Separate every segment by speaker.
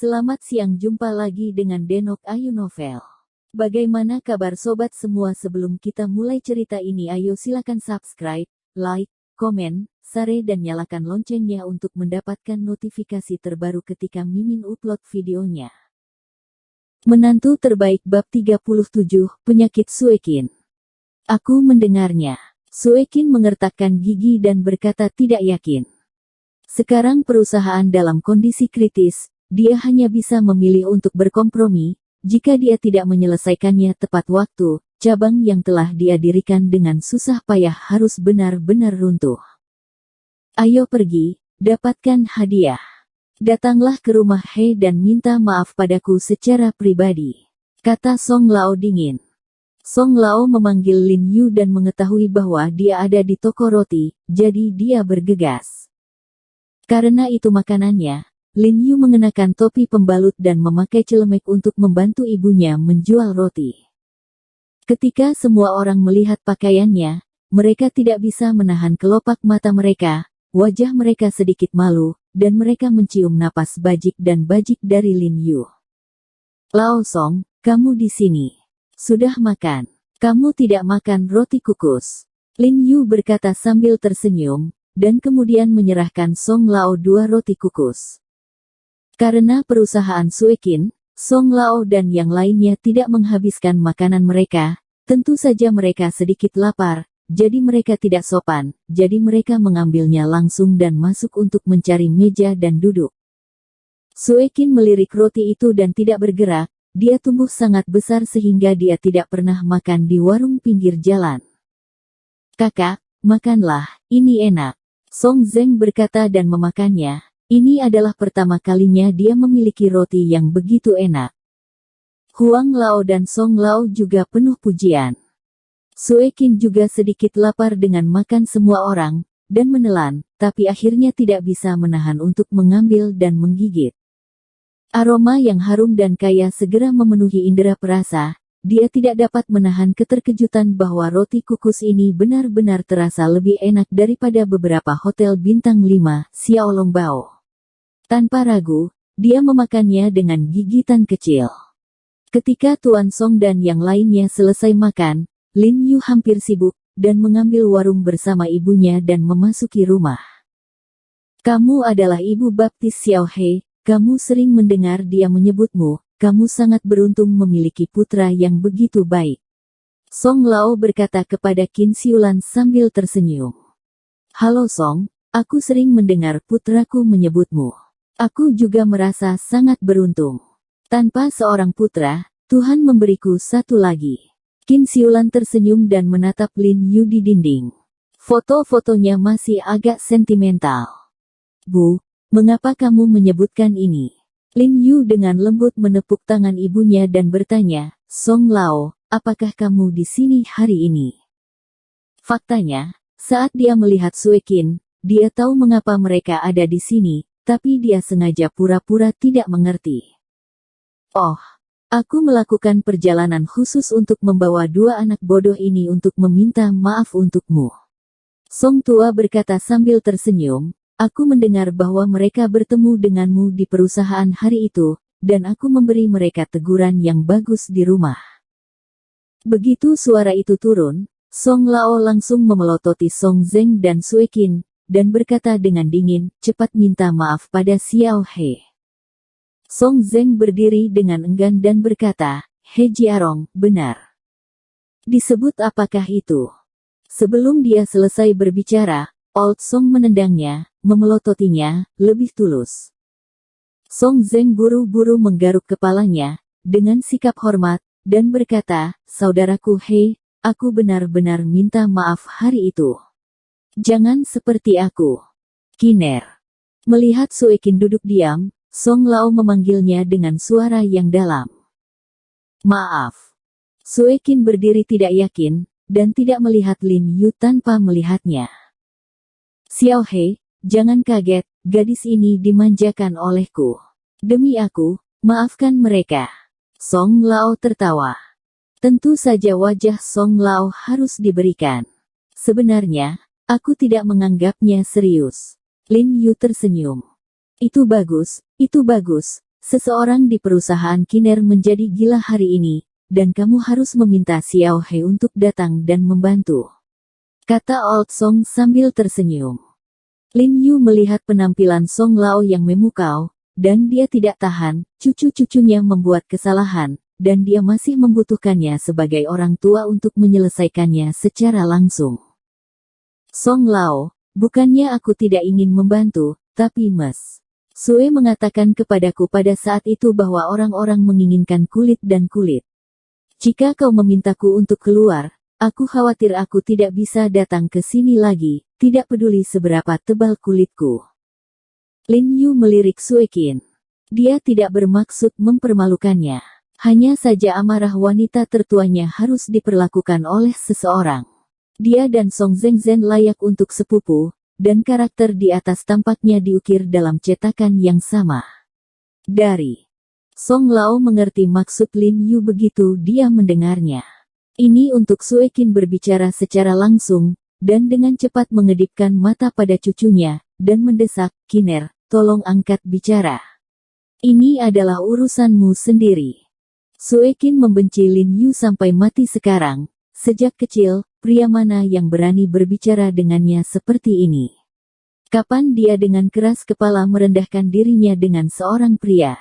Speaker 1: Selamat siang, jumpa lagi dengan Denok Ayu Novel. Bagaimana kabar sobat semua? Sebelum kita mulai cerita ini, ayo silakan subscribe, like, komen, share dan nyalakan loncengnya untuk mendapatkan notifikasi terbaru ketika Mimin upload videonya. Menantu terbaik bab 37, penyakit Suekin. Aku mendengarnya. Suekin mengertakkan gigi dan berkata tidak yakin. Sekarang perusahaan dalam kondisi kritis. Dia hanya bisa memilih untuk berkompromi. Jika dia tidak menyelesaikannya tepat waktu, cabang yang telah dia dirikan dengan susah payah harus benar-benar runtuh. Ayo pergi, dapatkan hadiah. Datanglah ke rumah He dan minta maaf padaku secara pribadi, kata Song Lao dingin. Song Lao memanggil Lin Yu dan mengetahui bahwa dia ada di toko roti, jadi dia bergegas. Karena itu makanannya, Lin Yu mengenakan topi pembalut dan memakai celemek untuk membantu ibunya menjual roti. Ketika semua orang melihat pakaiannya, mereka tidak bisa menahan kelopak mata mereka, wajah mereka sedikit malu, dan mereka mencium napas bajik dan bajik dari Lin Yu. Lao Song, kamu di sini. Sudah makan. Kamu tidak makan roti kukus. Lin Yu berkata sambil tersenyum, dan kemudian menyerahkan Song Lao 2 roti kukus. Karena perusahaan Suekin, Song Lao dan yang lainnya tidak menghabiskan makanan mereka, tentu saja mereka sedikit lapar, jadi mereka tidak sopan, jadi mereka mengambilnya langsung dan masuk untuk mencari meja dan duduk. Suekin melirik roti itu dan tidak bergerak, dia tumbuh sangat besar sehingga dia tidak pernah makan di warung pinggir jalan. Kakak, makanlah, ini enak. Song Zeng berkata dan memakannya. Ini adalah pertama kalinya dia memiliki roti yang begitu enak. Huang Lao dan Song Lao juga penuh pujian. Suekin juga sedikit lapar dengan makan semua orang, dan menelan, tapi akhirnya tidak bisa menahan untuk mengambil dan menggigit. Aroma yang harum dan kaya segera memenuhi indera perasa, dia tidak dapat menahan keterkejutan bahwa roti kukus ini benar-benar terasa lebih enak daripada beberapa hotel bintang 5, Xiaolongbao. Tanpa ragu, dia memakannya dengan gigitan kecil. Ketika Tuan Song dan yang lainnya selesai makan, Lin Yu hampir sibuk, dan mengambil warung bersama ibunya dan memasuki rumah. Kamu adalah ibu baptis Xiao He, kamu sering mendengar dia menyebutmu, kamu sangat beruntung memiliki putra yang begitu baik. Song Lao berkata kepada Qin Xiulan sambil tersenyum. Halo Song, aku sering mendengar putraku menyebutmu. Aku juga merasa sangat beruntung. Tanpa seorang putra, Tuhan memberiku satu lagi. Qin Xiulan tersenyum dan menatap Lin Yu di dinding. Foto-fotonya masih agak sentimental. Bu, mengapa kamu menyebutkan ini? Lin Yu dengan lembut menepuk tangan ibunya dan bertanya, Song Lao, apakah kamu di sini hari ini? Faktanya, saat dia melihat Suekin, dia tahu mengapa mereka ada di sini. Tapi dia sengaja pura-pura tidak mengerti. Oh, aku melakukan perjalanan khusus untuk membawa 2 anak bodoh ini untuk meminta maaf untukmu. Song tua berkata sambil tersenyum, aku mendengar bahwa mereka bertemu denganmu di perusahaan hari itu, dan aku memberi mereka teguran yang bagus di rumah. Begitu suara itu turun, Song Lao langsung memelototi Song Zeng dan Suekin, dan berkata dengan dingin, cepat minta maaf pada Xiao He. Song Zeng berdiri dengan enggan dan berkata, He Jiarong, benar. Disebut apakah itu? Sebelum dia selesai berbicara, Old Song menendangnya, memelototinya, lebih tulus. Song Zeng buru-buru menggaruk kepalanya, dengan sikap hormat, dan berkata, saudaraku He, aku benar-benar minta maaf hari itu. Jangan seperti aku. Kiner. Melihat Suekin duduk diam, Song Lao memanggilnya dengan suara yang dalam. Maaf. Suekin berdiri tidak yakin, dan tidak melihat Lin Yu tanpa melihatnya. Xiao He, jangan kaget, gadis ini dimanjakan olehku. Demi aku, maafkan mereka. Song Lao tertawa. Tentu saja wajah Song Lao harus diberikan. Sebenarnya, aku tidak menganggapnya serius. Lin Yu tersenyum. Itu bagus, seseorang di perusahaan Kiner menjadi gila hari ini, dan kamu harus meminta Xiao He untuk datang dan membantu," kata Old Song sambil tersenyum. Lin Yu melihat penampilan Song Lao yang memukau, dan dia tidak tahan, cucu-cucunya membuat kesalahan, dan dia masih membutuhkannya sebagai orang tua untuk menyelesaikannya secara langsung. "Song Lao, bukannya aku tidak ingin membantu, tapi Mas Sue mengatakan kepadaku pada saat itu bahwa orang-orang menginginkan kulit dan kulit. Jika kau memintaku untuk keluar, aku khawatir aku tidak bisa datang ke sini lagi, tidak peduli seberapa tebal kulitku." Lin Yu melirik Sue Qin. Dia tidak bermaksud mempermalukannya. Hanya saja amarah wanita tertuanya harus diperlakukan oleh seseorang. Dia dan Song Zhengzhen layak untuk sepupu, dan karakter di atas tampaknya diukir dalam cetakan yang sama. Dari Song Lao mengerti maksud Lin Yu begitu dia mendengarnya. Ini untuk Sue Qin berbicara secara langsung, dan dengan cepat mengedipkan mata pada cucunya, dan mendesak, "Kiner, tolong angkat bicara. Ini adalah urusanmu sendiri." Sue Qin membenci Lin Yu sampai mati sekarang. Sejak kecil, pria mana yang berani berbicara dengannya seperti ini? Kapan dia dengan keras kepala merendahkan dirinya dengan seorang pria?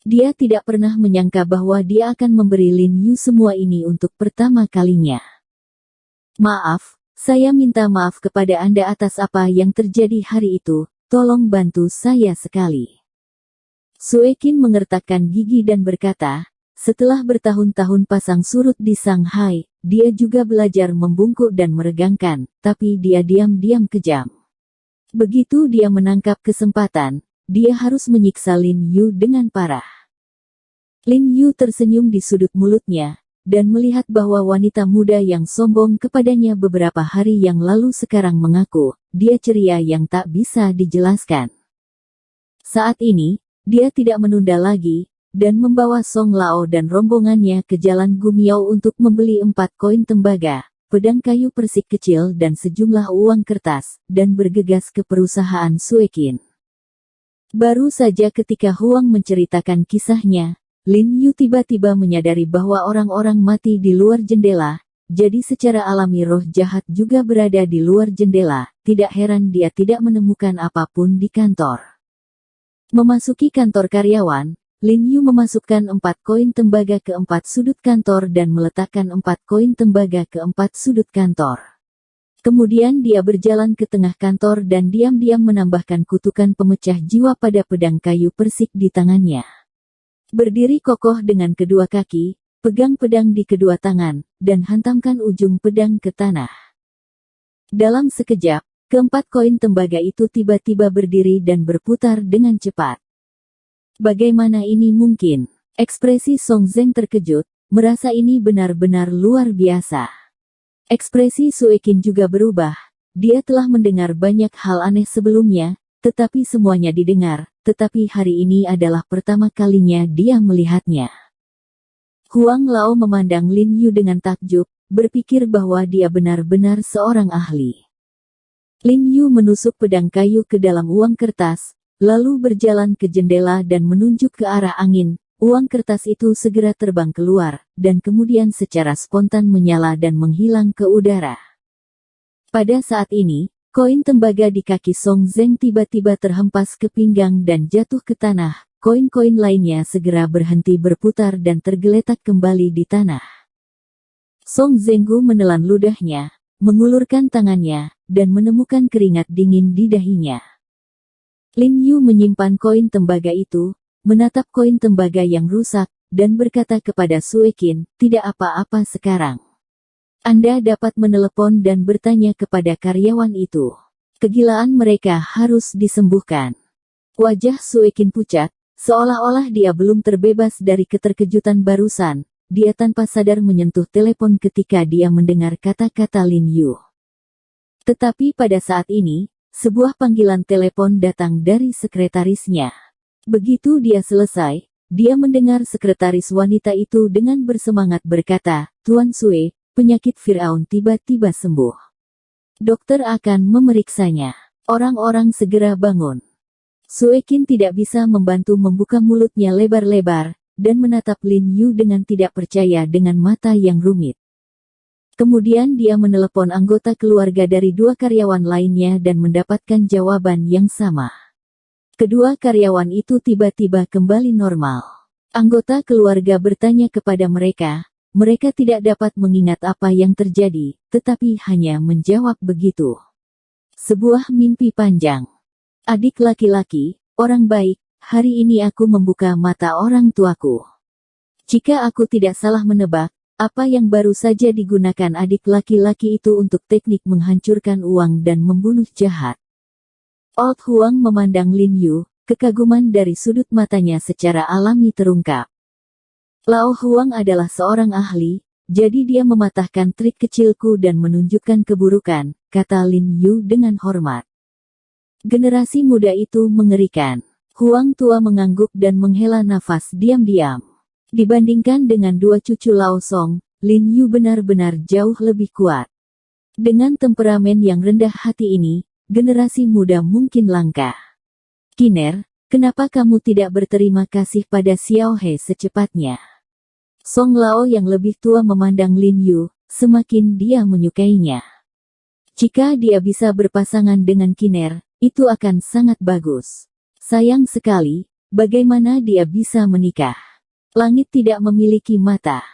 Speaker 1: Dia tidak pernah menyangka bahwa dia akan memberi Lin Yu semua ini untuk pertama kalinya. "Maaf, saya minta maaf kepada Anda atas apa yang terjadi hari itu, tolong bantu saya sekali." Sue Qin mengertakkan gigi dan berkata, setelah bertahun-tahun pasang surut di Shanghai, dia juga belajar membungkuk dan meregangkan, tapi dia diam-diam kejam. Begitu dia menangkap kesempatan, dia harus menyiksa Lin Yu dengan parah. Lin Yu tersenyum di sudut mulutnya, dan melihat bahwa wanita muda yang sombong kepadanya beberapa hari yang lalu sekarang mengaku, dia ceria yang tak bisa dijelaskan. Saat ini, dia tidak menunda lagi, dan membawa Song Lao dan rombongannya ke Jalan Gumiao untuk membeli 4 koin tembaga, pedang kayu persik kecil dan sejumlah uang kertas, dan bergegas ke perusahaan Sue Qin. Baru saja ketika Huang menceritakan kisahnya, Lin Yu tiba-tiba menyadari bahwa orang-orang mati di luar jendela, jadi secara alami roh jahat juga berada di luar jendela, tidak heran dia tidak menemukan apapun di kantor. Memasuki kantor karyawan, Lin Yu memasukkan 4 koin tembaga ke 4 sudut kantor dan meletakkan 4 koin tembaga ke 4 sudut kantor. Kemudian dia berjalan ke tengah kantor dan diam-diam menambahkan kutukan pemecah jiwa pada pedang kayu persik di tangannya. Berdiri kokoh dengan kedua kaki, pegang pedang di kedua tangan, dan hantamkan ujung pedang ke tanah. Dalam sekejap, keempat koin tembaga itu tiba-tiba berdiri dan berputar dengan cepat. Bagaimana ini mungkin? Ekspresi Song Zheng terkejut, merasa ini benar-benar luar biasa. Ekspresi Sue Qin juga berubah. Dia telah mendengar banyak hal aneh sebelumnya, tetapi semuanya didengar, tetapi hari ini adalah pertama kalinya dia melihatnya. Huang Lao memandang Lin Yu dengan takjub, berpikir bahwa dia benar-benar seorang ahli. Lin Yu menusuk pedang kayu ke dalam uang kertas, lalu berjalan ke jendela dan menunjuk ke arah angin. Uang kertas itu segera terbang keluar, dan kemudian secara spontan menyala dan menghilang ke udara. Pada saat ini, koin tembaga di kaki Song Zheng tiba-tiba terhempas ke pinggang dan jatuh ke tanah. Koin-koin lainnya segera berhenti berputar dan tergeletak kembali di tanah. Song Zhenggu menelan ludahnya, mengulurkan tangannya, dan menemukan keringat dingin di dahinya. Lin Yu menyimpan koin tembaga itu, menatap koin tembaga yang rusak, dan berkata kepada Sue Qin, "Tidak apa-apa sekarang. Anda dapat menelepon dan bertanya kepada karyawan itu. Kegilaan mereka harus disembuhkan." Wajah Sue Qin pucat, seolah-olah dia belum terbebas dari keterkejutan barusan. Dia tanpa sadar menyentuh telepon ketika dia mendengar kata-kata Lin Yu. Tetapi pada saat ini, sebuah panggilan telepon datang dari sekretarisnya. Begitu dia selesai, dia mendengar sekretaris wanita itu dengan bersemangat berkata, "Tuan Sue, penyakit Firaun tiba-tiba sembuh. Dokter akan memeriksanya." Orang-orang segera bangun. Suekin tidak bisa membantu membuka mulutnya lebar-lebar, dan menatap Lin Yu dengan tidak percaya dengan mata yang rumit. Kemudian dia menelepon anggota keluarga dari 2 karyawan lainnya dan mendapatkan jawaban yang sama. Kedua karyawan itu tiba-tiba kembali normal. Anggota keluarga bertanya kepada mereka tidak dapat mengingat apa yang terjadi, tetapi hanya menjawab begitu. Sebuah mimpi panjang. Adik laki-laki, orang baik, hari ini aku membuka mata orang tuaku. Jika aku tidak salah menebak, apa yang baru saja digunakan adik laki-laki itu untuk teknik menghancurkan uang dan membunuh jahat. Old Huang memandang Lin Yu, kekaguman dari sudut matanya secara alami terungkap. Lao Huang adalah seorang ahli, jadi dia mematahkan trik kecilku dan menunjukkan keburukan, kata Lin Yu dengan hormat. Generasi muda itu mengerikan. Huang tua mengangguk dan menghela nafas diam-diam. Dibandingkan dengan 2 cucu Lao Song, Lin Yu benar-benar jauh lebih kuat. Dengan temperamen yang rendah hati ini, generasi muda mungkin langka. Kiner, kenapa kamu tidak berterima kasih pada Xiao He secepatnya? Song Lao yang lebih tua memandang Lin Yu, semakin dia menyukainya. Jika dia bisa berpasangan dengan Kiner, itu akan sangat bagus. Sayang sekali, bagaimana dia bisa menikah? Langit tidak memiliki mata.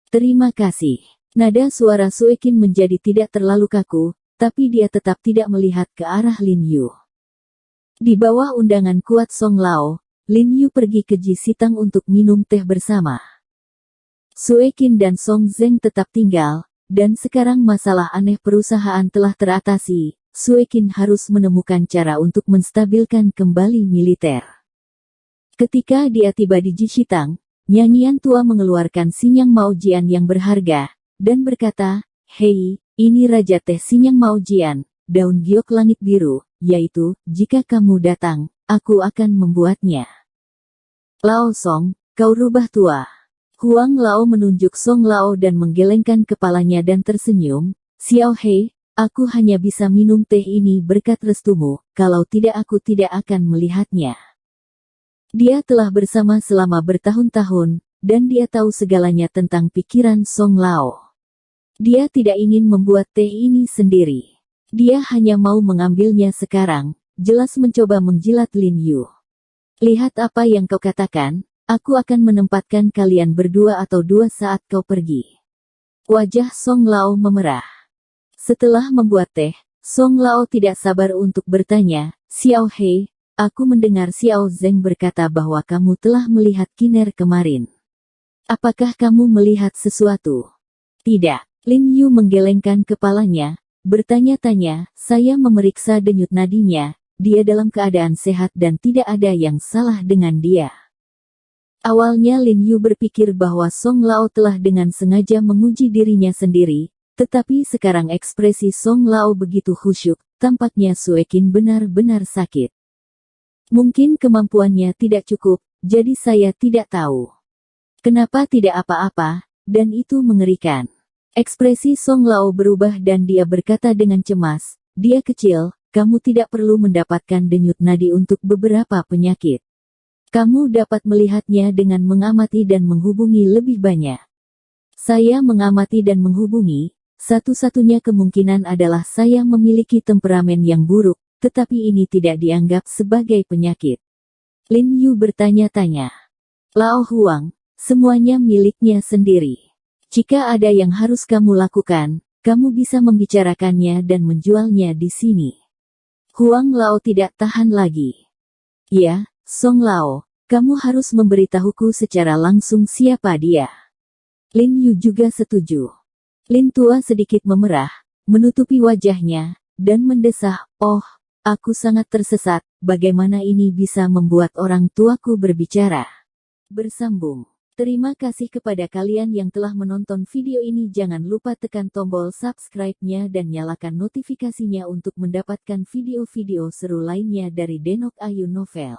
Speaker 1: Terima kasih. Nada suara Suekin menjadi tidak terlalu kaku, tapi dia tetap tidak melihat ke arah Lin Yu. Di bawah undangan kuat Song Lao, Lin Yu pergi ke Ji Sitang untuk minum teh bersama. Suekin dan Song Zeng tetap tinggal, dan sekarang masalah aneh perusahaan telah teratasi. Suekin harus menemukan cara untuk menstabilkan kembali militer. Ketika dia tiba di Ji Sitang, nyanyian tua mengeluarkan Sinyang Mao Jian yang berharga, dan berkata, "Hei, ini Raja Teh Sinyang Mao Jian, daun giok langit biru, yaitu, jika kamu datang, aku akan membuatnya." Lao Song, kau rubah tua. Huang Lao menunjuk Song Lao dan menggelengkan kepalanya dan tersenyum, "Xiao He, aku hanya bisa minum teh ini berkat restumu, kalau tidak aku tidak akan melihatnya." Dia telah bersama selama bertahun-tahun, dan dia tahu segalanya tentang pikiran Song Lao. Dia tidak ingin membuat teh ini sendiri. Dia hanya mau mengambilnya sekarang, jelas mencoba menjilat Lin Yu. "Lihat apa yang kau katakan, aku akan menempatkan kalian berdua atau 2 saat kau pergi." Wajah Song Lao memerah. Setelah membuat teh, Song Lao tidak sabar untuk bertanya, "Xiao He, aku mendengar Xiao Zeng berkata bahwa kamu telah melihat Kiner kemarin. Apakah kamu melihat sesuatu?" "Tidak." Lin Yu menggelengkan kepalanya, bertanya-tanya, "Saya memeriksa denyut nadinya, dia dalam keadaan sehat dan tidak ada yang salah dengan dia." Awalnya Lin Yu berpikir bahwa Song Lao telah dengan sengaja menguji dirinya sendiri, tetapi sekarang ekspresi Song Lao begitu khusyuk, tampaknya Suekin benar-benar sakit. "Mungkin kemampuannya tidak cukup, jadi saya tidak tahu." "Kenapa tidak apa-apa, dan itu mengerikan." Ekspresi Song Lao berubah dan dia berkata dengan cemas, "Dia kecil, kamu tidak perlu mendapatkan denyut nadi untuk beberapa penyakit. Kamu dapat melihatnya dengan mengamati dan menghubungi lebih banyak." "Saya mengamati dan menghubungi, satu-satunya kemungkinan adalah saya memiliki temperamen yang buruk, tetapi ini tidak dianggap sebagai penyakit." Lin Yu bertanya-tanya. "Lao Huang, semuanya miliknya sendiri. Jika ada yang harus kamu lakukan, kamu bisa membicarakannya dan menjualnya di sini." Huang Lao tidak tahan lagi. "Ya, Song Lao, kamu harus memberitahuku secara langsung siapa dia." Lin Yu juga setuju. Lin tua sedikit memerah, menutupi wajahnya, dan mendesah, "Oh, aku sangat tersesat, bagaimana ini bisa membuat orang tuaku berbicara?" Bersambung. Terima kasih kepada kalian yang telah menonton video ini. Jangan lupa tekan tombol subscribe-nya dan nyalakan notifikasinya untuk mendapatkan video-video seru lainnya dari Denok Ayu Novel.